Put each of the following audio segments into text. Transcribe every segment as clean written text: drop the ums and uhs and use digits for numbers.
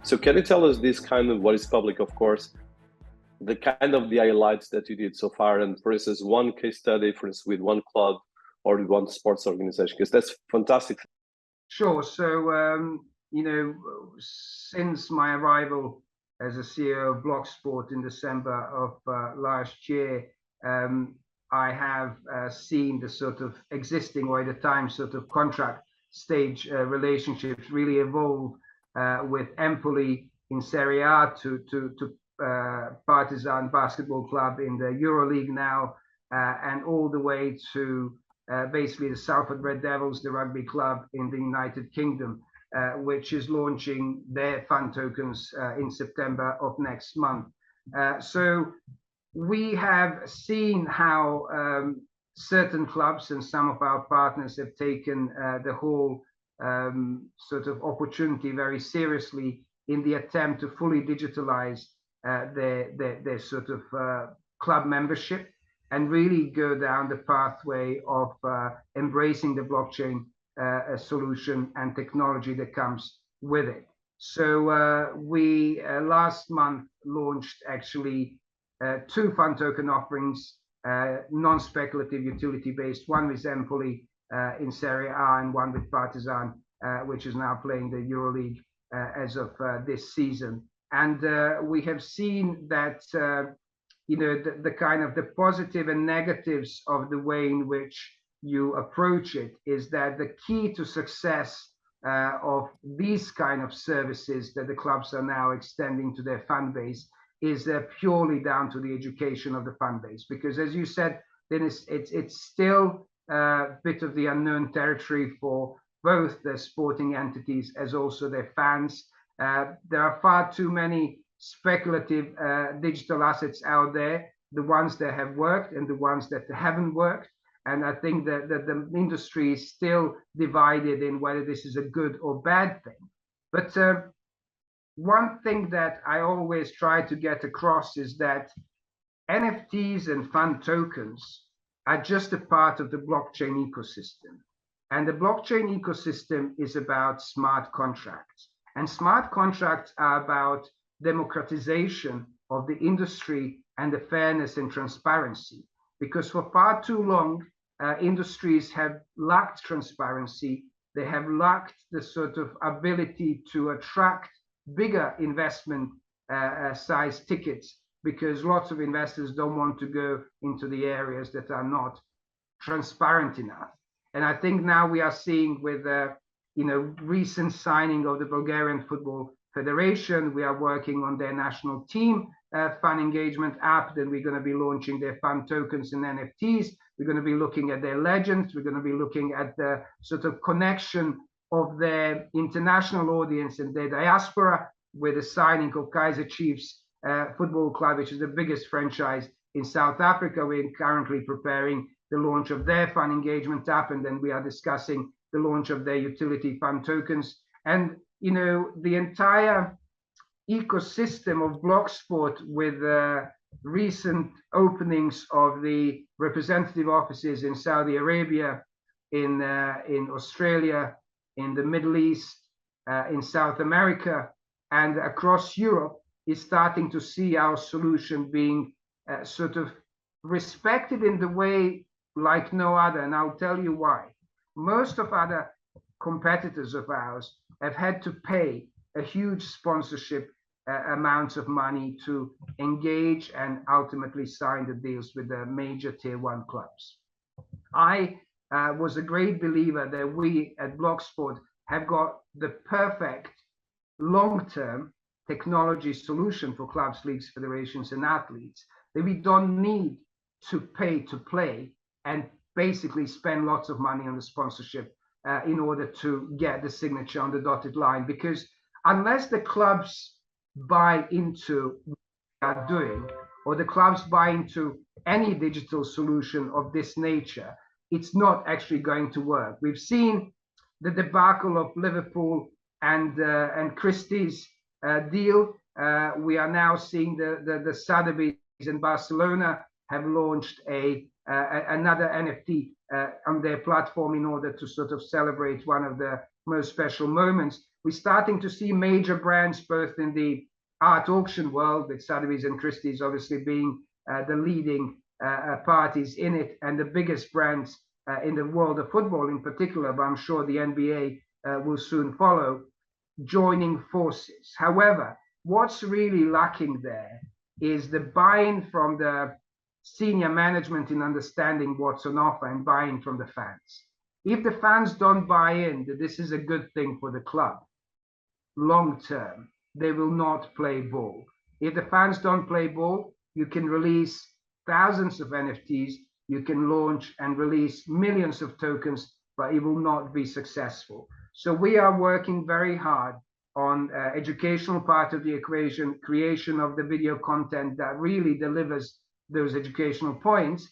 So can you tell us this kind of, what is public, of course, the kind of the highlights that you did so far, and for instance, one case study, for instance, with one club or with one sports organization, because that's fantastic. Sure. So, since my arrival as a CEO of Blocksport in December of last year, I have seen the sort of existing, or at the time sort of contract stage relationships really evolve with Empoli in Serie A to Partizan Basketball Club in the EuroLeague now, and all the way to basically the Salford Red Devils, the rugby club in the United Kingdom, which is launching their fund tokens in September of next month. So we have seen how certain clubs and some of our partners have taken the whole sort of opportunity very seriously in the attempt to fully digitalize their sort of club membership and really go down the pathway of embracing the blockchain solution and technology that comes with it. So we last month launched actually 2 fund token offerings, non-speculative utility-based, one with Empoli in Serie A and one with Partizan, which is now playing the EuroLeague as of this season. And we have seen that the kind of the positive and negatives of the way in which you approach it is that the key to success of these kind of services that the clubs are now extending to their fan base is purely down to the education of the fan base. Because as you said, Dinis, it's still a bit of the unknown territory for both the sporting entities as also their fans. There are far too many speculative digital assets out there, the ones that have worked and the ones that haven't worked. And I think that the industry is still divided in whether this is a good or bad thing. But one thing that I always try to get across is that NFTs and fund tokens are just a part of the blockchain ecosystem. And the blockchain ecosystem is about smart contracts. And smart contracts are about democratization of the industry and the fairness and transparency. Because for far too long, industries have lacked transparency. They have lacked the sort of ability to attract bigger investment size tickets, because lots of investors don't want to go into the areas that are not transparent enough. And I think now we are seeing with recent signing of the Bulgarian Football Federation, we are working on their national team fund engagement app. Then we're going to be launching their fund tokens and NFTs. We're going to be looking at their legends. We're going to be looking at the sort of connection of their international audience and their diaspora with the signing of Kaizer Chiefs Football Club, which is the biggest franchise in South Africa. We're currently preparing the launch of their fund engagement app, and then we are discussing the launch of their utility fund tokens. And the entire ecosystem of Blocksport, with recent openings of the representative offices in Saudi Arabia, in Australia, in the Middle East, in South America, and across Europe, is starting to see our solution being sort of respected in the way like no other. And I'll tell you why. Most of other competitors of ours have had to pay a huge sponsorship amounts of money to engage and ultimately sign the deals with the major tier 1 clubs. I was a great believer that we at Blocksport have got the perfect long-term technology solution for clubs, leagues, federations, and athletes, that we don't need to pay to play and basically spend lots of money on the sponsorship in order to get the signature on the dotted line. Because unless the clubs buy into what they are doing, or the clubs buy into any digital solution of this nature, it's not actually going to work. We've seen the debacle of Liverpool and Christie's deal. We are now seeing the Sotheby's in Barcelona have launched another NFT on their platform in order to sort of celebrate one of the most special moments. We're starting to see major brands, both in the art auction world, with Sotheby's and Christie's obviously being the leading parties in it, and the biggest brands in the world of football in particular, but I'm sure the NBA will soon follow, joining forces. However, what's really lacking there is the buy-in from the senior management in understanding what's on offer and buy-in from the fans. If the fans don't buy in that this is a good thing for the club, long term, they will not play ball. If the fans don't play ball, you can release thousands of NFTs, you can launch and release millions of tokens, but it will not be successful. So we are working very hard on educational part of the equation, creation of the video content that really delivers those educational points,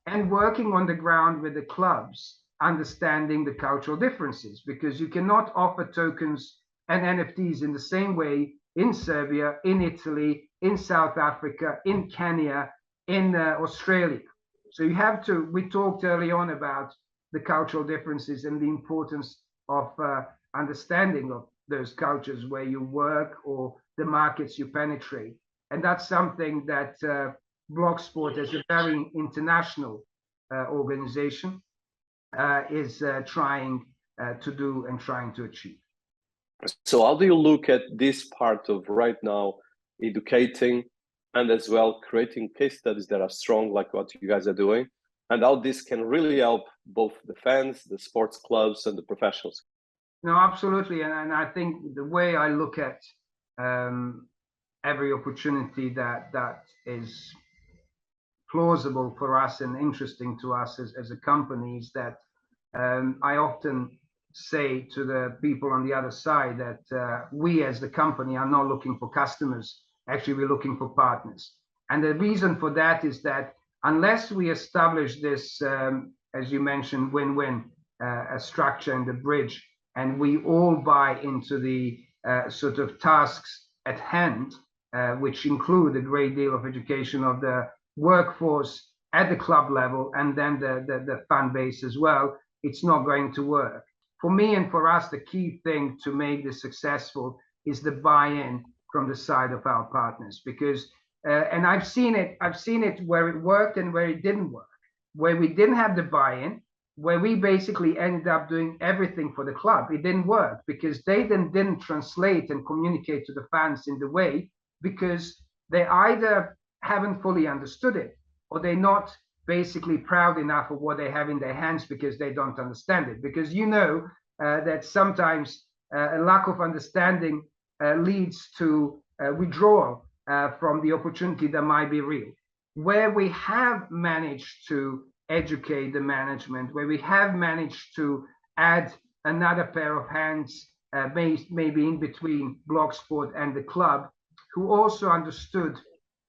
and working on the ground with the clubs, understanding the cultural differences, because you cannot offer tokens and NFTs in the same way in Serbia, in Italy, in South Africa, in Kenya, in Australia. So you have to, we talked early on about the cultural differences and the importance of understanding of those cultures where you work or the markets you penetrate. And that's something that Blocksport, as a very international organization, is trying to do and trying to achieve. So how do you look at this part of right now educating and as well creating case studies that are strong, like what you guys are doing, and how this can really help both the fans, the sports clubs, and the professionals? No, absolutely. And I think the way I look at every opportunity that is plausible for us and interesting to us as a company is that I often say to the people on the other side that we as the company are not looking for customers. Actually, we're looking for partners. And the reason for that is that unless we establish this, as you mentioned, win-win structure and the bridge, and we all buy into the sort of tasks at hand, which include a great deal of education of the workforce at the club level and then the fan base as well, it's not going to work. For me and for us, the key thing to make this successful is the buy-in from the side of our partners, because and I've seen it where it worked and where it didn't work, where we didn't have the buy-in, where we basically ended up doing everything for the club. It didn't work because they then didn't translate and communicate to the fans in the way, because they either haven't fully understood it or they're not basically proud enough of what they have in their hands because they don't understand it. Because you know that sometimes a lack of understanding leads to withdrawal from the opportunity that might be real. Where we have managed to educate the management, where we have managed to add another pair of hands, maybe in between Blocksport and the club, who also understood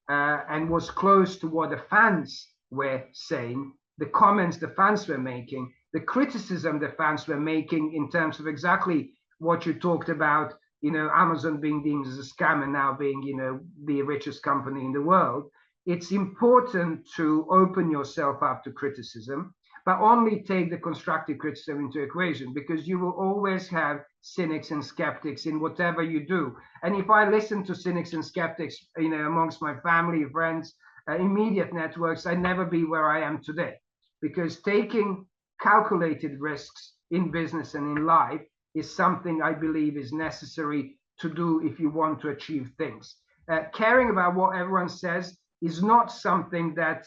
and was close to what the fans were saying, the comments the fans were making, the criticism the fans were making in terms of exactly what you talked about, you know, Amazon being deemed as a scam and now being, you know, the richest company in the world. It's important to open yourself up to criticism, but only take the constructive criticism into equation, because you will always have cynics and skeptics in whatever you do. And if I listen to cynics and skeptics, you know, amongst my family, friends, immediate networks, I'd never be where I am today, because taking calculated risks in business and in life is something I believe is necessary to do if you want to achieve things. Caring about what everyone says is not something that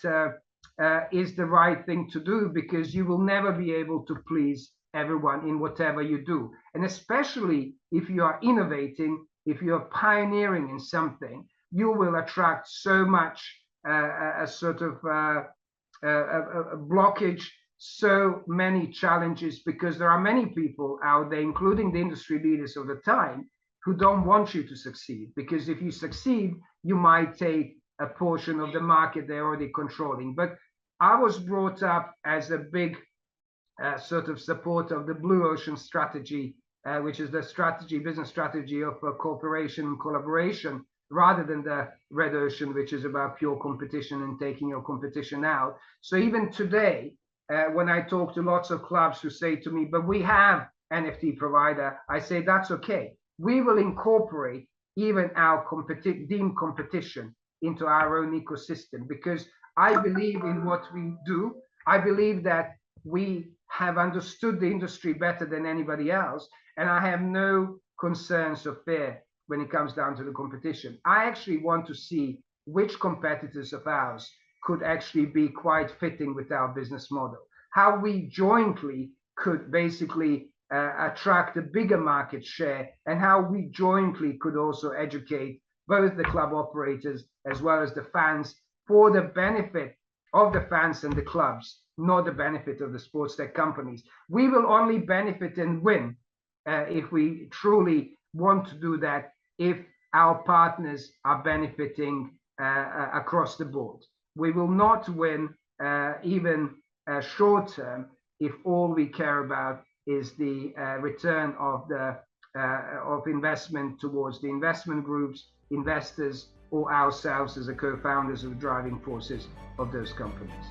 is the right thing to do, because you will never be able to please everyone in whatever you do. And especially if you are innovating, if you are pioneering in something, you will attract so much a sort of a blockage, so many challenges, because there are many people out there, including the industry leaders of the time, who don't want you to succeed, because if you succeed, you might take a portion of the market they're already controlling. But I was brought up as a big sort of supporter of the blue ocean strategy, which is the strategy, business strategy of cooperation and collaboration, rather than the red ocean, which is about pure competition and taking your competition out. So even today, when I talk to lots of clubs who say to me, but we have NFT provider, I say, that's okay. we will incorporate even our deemed competition into our own ecosystem, because I believe in what we do. I believe that we have understood the industry better than anybody else, and I have no concerns or fear when it comes down to the competition. I actually want to see which competitors of ours could actually be quite fitting with our business model, how we jointly could basically attract a bigger market share, and how we jointly could also educate both the club operators as well as the fans for the benefit of the fans and the clubs, not the benefit of the sports tech companies. We will only benefit and win if we truly want to do that, if our partners are benefiting across the board. We will not win even short term if all we care about is the return of investment towards the investment groups, investors, or ourselves as the co-founders or driving forces of those companies.